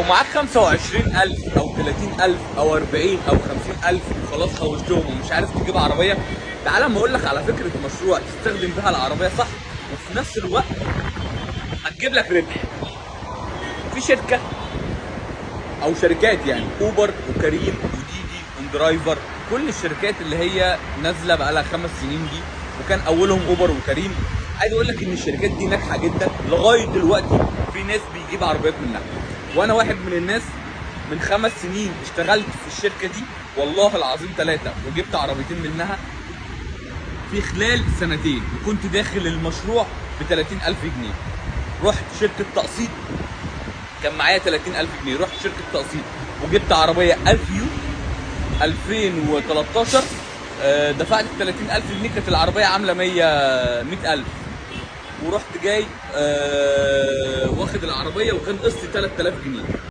لو معاك 25,000 أو 30,000 أو 40 أو 50,000 وخلاص حوشتهم ومش عارف تجيب عربية، تعالى أما أقول لك على فكرة مشروع تستخدم بيها العربية صح وفي نفس الوقت هتجيب لك ربح. في شركة أو شركات يعني أوبر وكريم وديدي وندرايفر، كل الشركات اللي هي نازلة بقالها 5 سنين دي، وكان أولهم أوبر وكريم. عايز أقول لك إن الشركات دي ناجحة جدا لغاية دلوقتي، في ناس بيجيب عربيات منها، وأنا واحد من الناس. من 5 سنين اشتغلت في الشركة دي والله العظيم 3 وجبت عربيتين منها في خلال سنتين، وكنت داخل المشروع ب 30,000 جنيه. رحت شركة تقسيط كان معايا 30,000 جنيه، رحت شركة تقسيط وجبت عربية الفيو 2013. دفعت 30,000 جنيه، كانت العربية عاملة 100,000، ورحت جاي واخد العربية وكان قسطي 3000 جنيه.